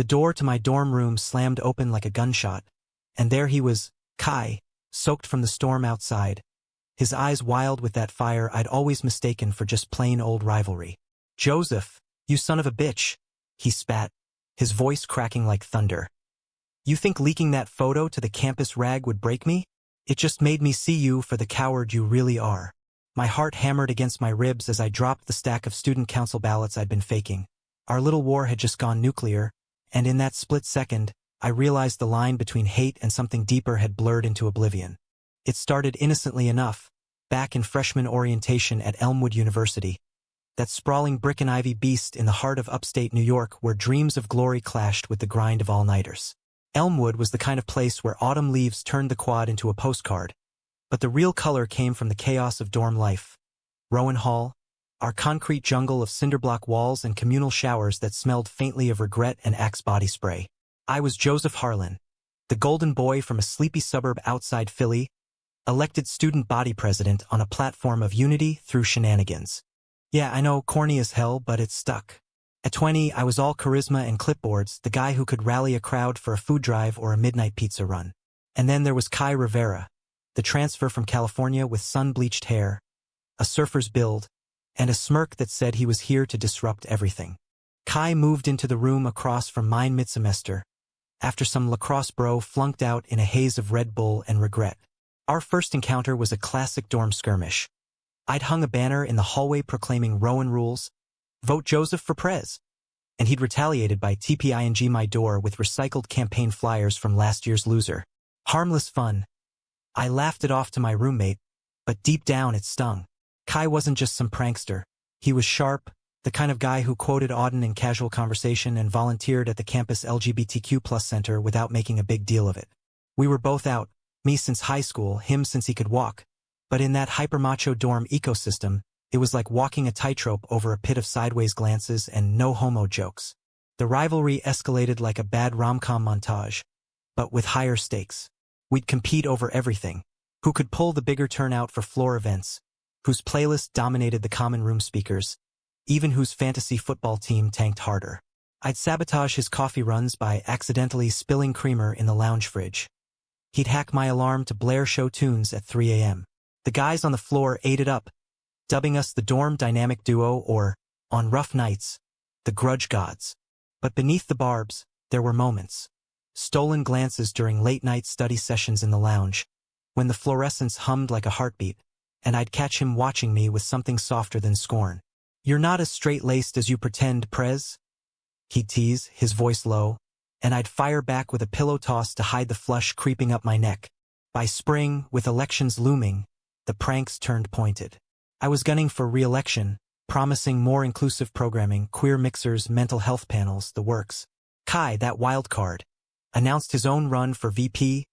The door to my dorm room slammed open like a gunshot, and there he was, Kai, soaked from the storm outside, his eyes wild with that fire I'd always mistaken for just plain old rivalry. "Joseph, you son of a bitch," he spat, his voice cracking like thunder. "You think leaking that photo to the campus rag would break me? It just made me see you for the coward you really are." My heart hammered against my ribs as I dropped the stack of student council ballots I'd been faking. Our little war had just gone nuclear, and in that split second, I realized the line between hate and something deeper had blurred into oblivion. It started innocently enough, back in freshman orientation at Elmwood University, that sprawling brick-and-ivy beast in the heart of upstate New York where dreams of glory clashed with the grind of all-nighters. Elmwood was the kind of place where autumn leaves turned the quad into a postcard, but the real color came from the chaos of dorm life. Rowan Hall, our concrete jungle of cinderblock walls and communal showers that smelled faintly of regret and Axe body spray. I was Joseph Harlan, the golden boy from a sleepy suburb outside Philly, elected student body president on a platform of unity through shenanigans. Yeah, I know, corny as hell, but it stuck. At 20, I was all charisma and clipboards, the guy who could rally a crowd for a food drive or a midnight pizza run. And then there was Kai Rivera, the transfer from California with sun-bleached hair, a surfer's build, and a smirk that said he was here to disrupt everything. Kai moved into the room across from mine mid-semester, after some lacrosse bro flunked out in a haze of Red Bull and regret. Our first encounter was a classic dorm skirmish. I'd hung a banner in the hallway proclaiming Rowan rules, "Vote Joseph for Prez," and he'd retaliated by TPING my door with recycled campaign flyers from last year's loser. Harmless fun. I laughed it off to my roommate, but deep down it stung. Kai wasn't just some prankster. He was sharp, the kind of guy who quoted Auden in casual conversation and volunteered at the campus LGBTQ+ center without making a big deal of it. We were both out, me since high school, him since he could walk, but in that hyper-macho dorm ecosystem, it was like walking a tightrope over a pit of sideways glances and no homo jokes. The rivalry escalated like a bad rom-com montage, but with higher stakes. We'd compete over everything. Who could pull the bigger turnout for floor events, whose playlist dominated the common room speakers, even whose fantasy football team tanked harder. I'd sabotage his coffee runs by accidentally spilling creamer in the lounge fridge. He'd hack my alarm to blare show tunes at 3 a.m. The guys on the floor ate it up, dubbing us the dorm dynamic duo or, on rough nights, the grudge gods. But beneath the barbs, there were moments. Stolen glances during late-night study sessions in the lounge, when the fluorescence hummed like a heartbeat, and I'd catch him watching me with something softer than scorn. "You're not as straight-laced as you pretend, Prez," he'd tease, his voice low, and I'd fire back with a pillow toss to hide the flush creeping up my neck. By spring, with elections looming, the pranks turned pointed. I was gunning for re-election, promising more inclusive programming, queer mixers, mental health panels, the works. Kai, that wild card, announced his own run for VP,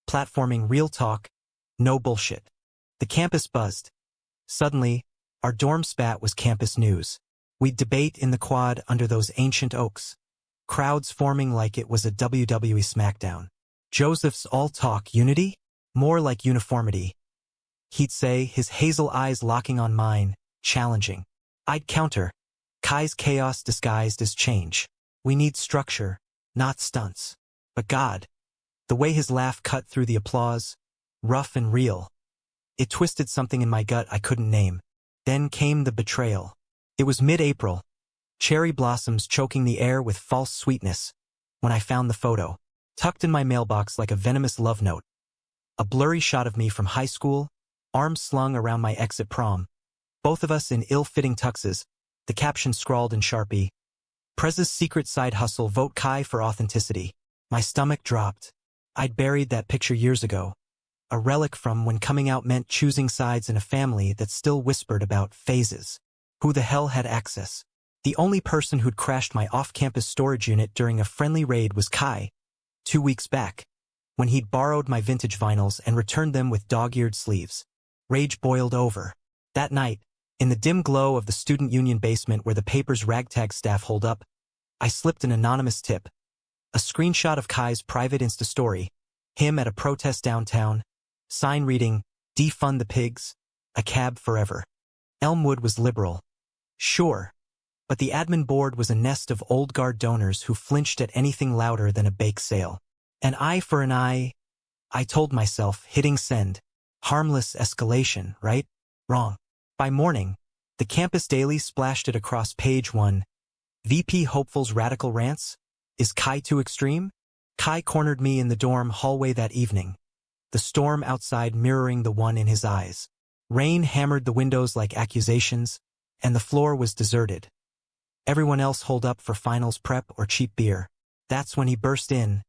platforming real talk, no bullshit. The campus buzzed. Suddenly, our dorm spat was campus news. We'd debate in the quad under those ancient oaks, crowds forming like it was a WWE SmackDown. Joseph's all-talk unity? More like uniformity, he'd say, his hazel eyes locking on mine, challenging. I'd counter. Kai's chaos disguised as change. We need structure, not stunts. But God, the way his laugh cut through the applause, rough and real. It twisted something in my gut I couldn't name. Then came the betrayal. It was mid-April, cherry blossoms choking the air with false sweetness, when I found the photo, tucked in my mailbox like a venomous love note. A blurry shot of me from high school, arms slung around my ex at prom, both of us in ill-fitting tuxes, the caption scrawled in Sharpie, "Prez's secret side hustle, vote Kai for authenticity." My stomach dropped. I'd buried that picture years ago, a relic from when coming out meant choosing sides in a family that still whispered about phases. Who the hell had access? The only person who'd crashed my off-campus storage unit during a friendly raid was Kai, 2 weeks back, when he'd borrowed my vintage vinyls and returned them with dog-eared sleeves. Rage boiled over. That night, in the dim glow of the student union basement where the paper's ragtag staff holed up, I slipped an anonymous tip. A screenshot of Kai's private Insta story, him at a protest downtown, sign reading, "Defund the pigs, a cab forever." Elmwood was liberal. Sure. But the admin board was a nest of old guard donors who flinched at anything louder than a bake sale. An eye for an eye, I told myself, hitting send. Harmless escalation, right? Wrong. By morning, the campus daily splashed it across page 1. VP Hopeful's radical rants? Is Kai too extreme? Kai cornered me in the dorm hallway that evening, the storm outside mirroring the one in his eyes. Rain hammered the windows like accusations, and the floor was deserted. Everyone else holed up for finals prep or cheap beer. That's when he burst in,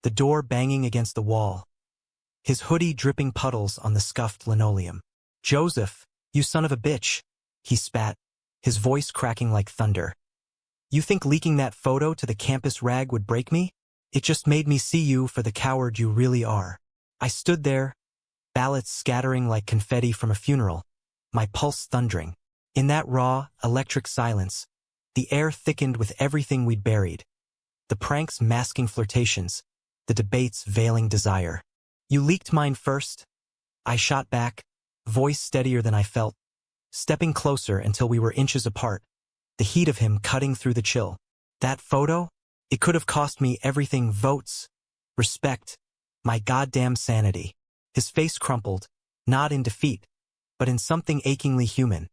the door banging against the wall, his hoodie dripping puddles on the scuffed linoleum. "Joseph, you son of a bitch," he spat, his voice cracking like thunder. "You think leaking that photo to the campus rag would break me? It just made me see you for the coward you really are." I stood there, ballots scattering like confetti from a funeral, my pulse thundering. In that raw, electric silence, the air thickened with everything we'd buried. The pranks masking flirtations, the debates veiling desire. "You leaked mine first," I shot back, voice steadier than I felt, stepping closer until we were inches apart, the heat of him cutting through the chill. "That photo? It could have cost me everything: votes, respect, my goddamn sanity." His face crumpled, not in defeat, but in something achingly human.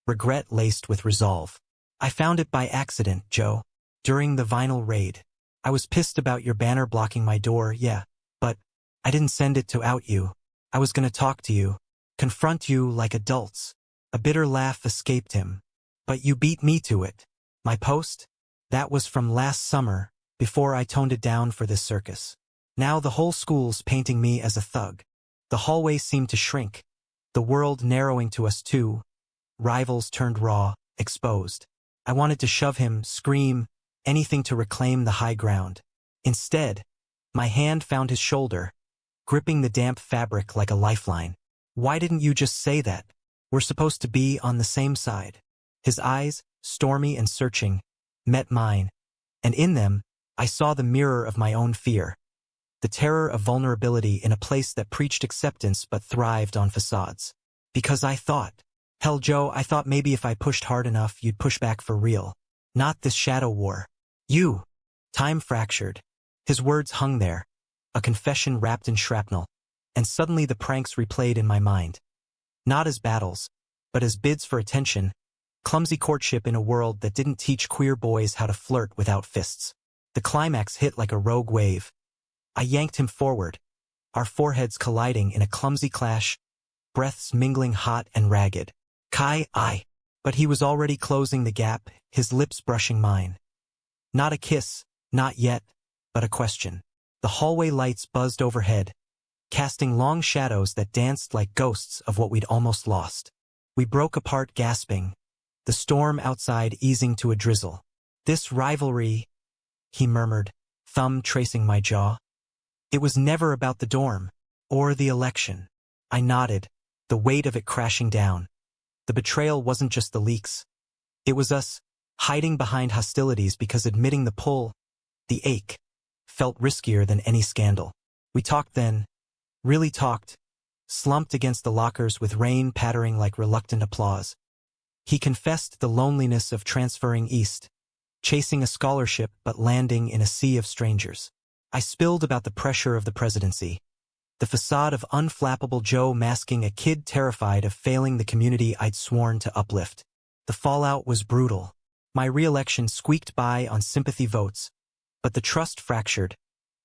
Regret laced with resolve. "I found it by accident, Joe. During the vinyl raid. I was pissed about your banner blocking my door, yeah. But I didn't send it to out you. I was gonna talk to you. Confront you like adults." A bitter laugh escaped him. "But you beat me to it." "My post? That was from last summer, before I toned it down for this circus. Now the whole school's painting me as a thug." The hallway seemed to shrink, the world narrowing to us two, rivals turned raw, exposed. I wanted to shove him, scream, anything to reclaim the high ground. Instead, my hand found his shoulder, gripping the damp fabric like a lifeline. "Why didn't you just say that? We're supposed to be on the same side." His eyes, stormy and searching, met mine, and in them, I saw the mirror of my own fear. The terror of vulnerability in a place that preached acceptance but thrived on facades. Because I thought, hell Joe, I thought maybe if I pushed hard enough you'd push back for real. Not this shadow war. You. Time fractured. His words hung there, a confession wrapped in shrapnel, and suddenly the pranks replayed in my mind. Not as battles, but as bids for attention, clumsy courtship in a world that didn't teach queer boys how to flirt without fists. The climax hit like a rogue wave. I yanked him forward, our foreheads colliding in a clumsy clash, breaths mingling hot and ragged. "Kai, I." But he was already closing the gap, his lips brushing mine. Not a kiss, not yet, but a question. The hallway lights buzzed overhead, casting long shadows that danced like ghosts of what we'd almost lost. We broke apart gasping, the storm outside easing to a drizzle. "This rivalry," he murmured, thumb tracing my jaw. "It was never about the dorm, or the election." I nodded, the weight of it crashing down. The betrayal wasn't just the leaks. It was us, hiding behind hostilities because admitting the pull, the ache, felt riskier than any scandal. We talked then, really talked, slumped against the lockers with rain pattering like reluctant applause. He confessed the loneliness of transferring east, chasing a scholarship but landing in a sea of strangers. I spilled about the pressure of the presidency, the facade of unflappable Joe masking a kid terrified of failing the community I'd sworn to uplift. The fallout was brutal. My re-election squeaked by on sympathy votes, but the trust fractured.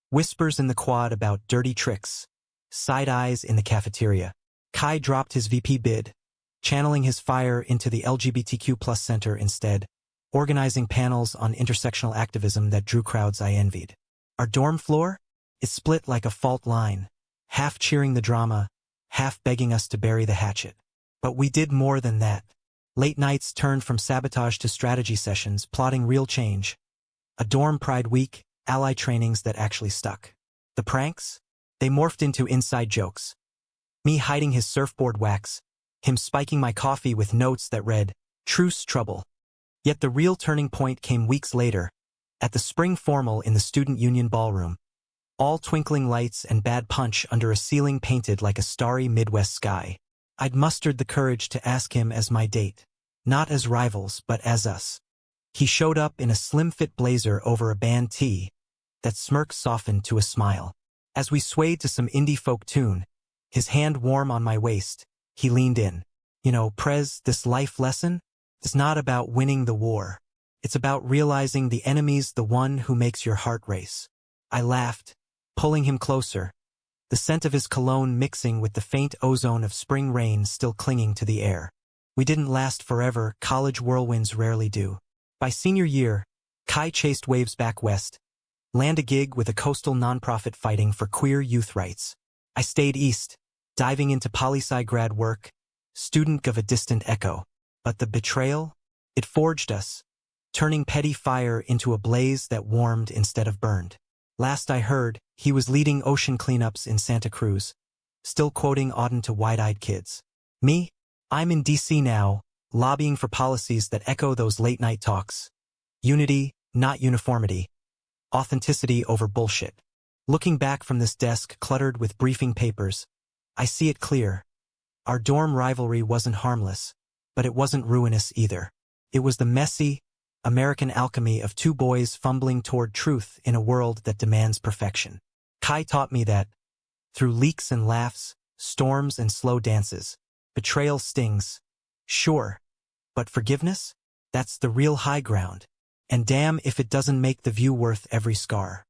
Whispers in the quad about dirty tricks, side eyes in the cafeteria. Kai dropped his VP bid, channeling his fire into the LGBTQ+ center instead, organizing panels on intersectional activism that drew crowds I envied. Our dorm floor? It split like a fault line, half cheering the drama, half begging us to bury the hatchet. But we did more than that. Late nights turned from sabotage to strategy sessions, plotting real change. A dorm pride week, ally trainings that actually stuck. The pranks? They morphed into inside jokes. Me hiding his surfboard wax, him spiking my coffee with notes that read, "Truce trouble." Yet the real turning point came weeks later, at the spring formal in the student union ballroom. All twinkling lights and bad punch under a ceiling painted like a starry Midwest sky. I'd mustered the courage to ask him as my date. Not as rivals, but as us. He showed up in a slim-fit blazer over a band tee. That smirk softened to a smile. As we swayed to some indie folk tune, his hand warm on my waist, he leaned in. You know, Prez, this life lesson is not about winning the war. It's about realizing the enemy's the one who makes your heart race. I laughed, pulling him closer, the scent of his cologne mixing with the faint ozone of spring rain still clinging to the air. We didn't last forever, college whirlwinds rarely do. By senior year, Kai chased waves back west, land a gig with a coastal nonprofit fighting for queer youth rights. I stayed east, diving into poli-sci grad work, student of a distant echo. But the betrayal? It forged us, turning petty fire into a blaze that warmed instead of burned. Last I heard, he was leading ocean cleanups in Santa Cruz, still quoting Auden to wide-eyed kids. Me? I'm in D.C. now, lobbying for policies that echo those late-night talks. Unity, not uniformity. Authenticity over bullshit. Looking back from this desk cluttered with briefing papers, I see it clear. Our dorm rivalry wasn't harmless, but it wasn't ruinous either. It was the messy, American alchemy of two boys fumbling toward truth in a world that demands perfection. Kai taught me that, through leaks and laughs, storms and slow dances, betrayal stings. Sure, but forgiveness? That's the real high ground. And damn if it doesn't make the view worth every scar.